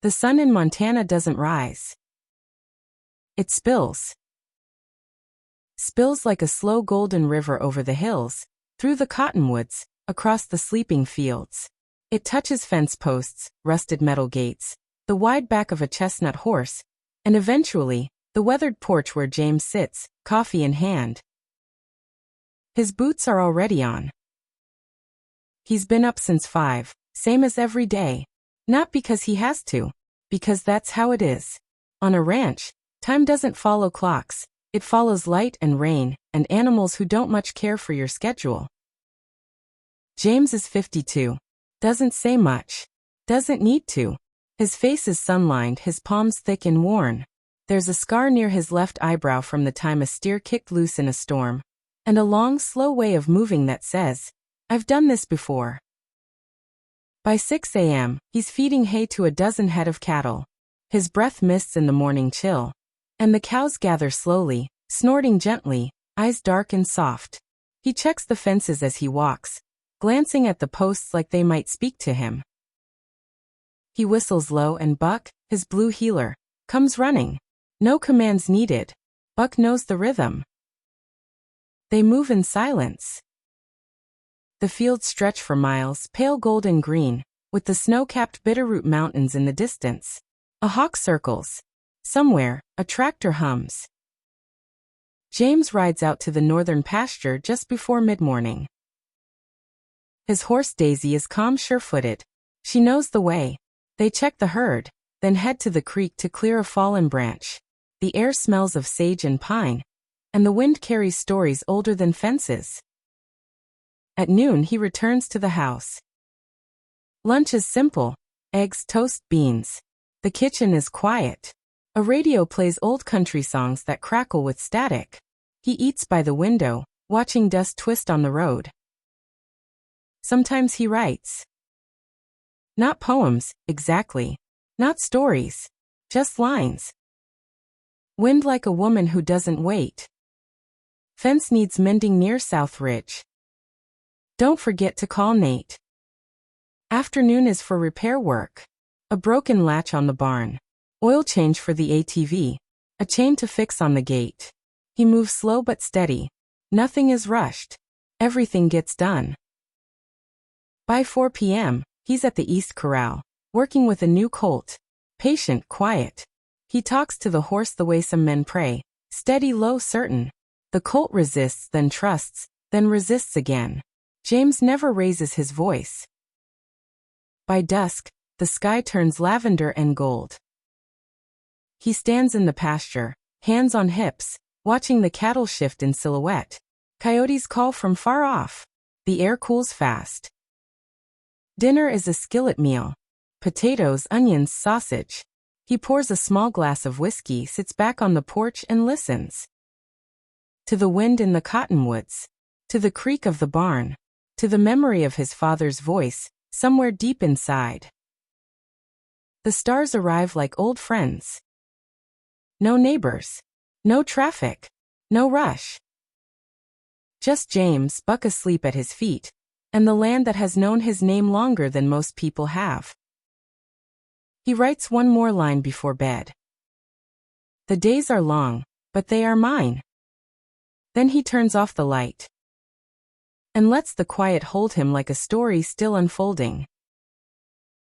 The sun in Montana doesn't rise. It spills. Spills like a slow golden river over the hills, through the cottonwoods, across the sleeping fields. It touches fence posts, rusted metal gates, the wide back of a chestnut horse, and eventually, the weathered porch where James sits, coffee in hand. His boots are already on. He's been up since 5, same as every day. Not because he has to, because that's how it is. On a ranch, time doesn't follow clocks, it follows light and rain, and animals who don't much care for your schedule. James is 52. Doesn't say much. Doesn't need to. His face is sun-lined, his palms thick and worn. There's a scar near his left eyebrow from the time a steer kicked loose in a storm, and a long, slow way of moving that says, "I've done this before." By 6 a.m., he's feeding hay to a dozen head of cattle. His breath mists in the morning chill, and the cows gather slowly, snorting gently, eyes dark and soft. He checks the fences as he walks, glancing at the posts like they might speak to him. He whistles low and Buck, his blue heeler, comes running. No commands needed. Buck knows the rhythm. They move in silence. The fields stretch for miles, pale golden green, with the snow-capped Bitterroot Mountains in the distance. A hawk circles. Somewhere, a tractor hums. James rides out to the northern pasture just before mid-morning. His horse Daisy is calm, sure-footed. She knows the way. They check the herd, then head to the creek to clear a fallen branch. The air smells of sage and pine, and the wind carries stories older than fences. At noon he returns to the house. Lunch is simple: eggs, toast, beans. The kitchen is quiet. A radio plays old country songs that crackle with static. He eats by the window, watching dust twist on the road. Sometimes he writes. Not poems, exactly. Not stories. Just lines. Wind like a woman who doesn't wait. Fence needs mending near South Ridge. Don't forget to call Nate. Afternoon is for repair work. A broken latch on the barn. Oil change for the ATV. A chain to fix on the gate. He moves slow but steady. Nothing is rushed. Everything gets done. By 4 p.m., he's at the East Corral, working with a new colt. Patient, quiet. He talks to the horse the way some men pray. Steady, low, certain. The colt resists, then trusts, then resists again. James never raises his voice. By dusk, the sky turns lavender and gold. He stands in the pasture, hands on hips, watching the cattle shift in silhouette. Coyotes call from far off. The air cools fast. Dinner is a skillet meal. Potatoes, onions, sausage. He pours a small glass of whiskey, sits back on the porch and listens. To the wind in the cottonwoods. To the creak of the barn. To the memory of his father's voice, somewhere deep inside. The stars arrive like old friends. No neighbors. No traffic. No rush. Just James, Buck asleep at his feet, and the land that has known his name longer than most people have. He writes one more line before bed. The days are long, but they are mine. Then he turns off the light and lets the quiet hold him like a story still unfolding.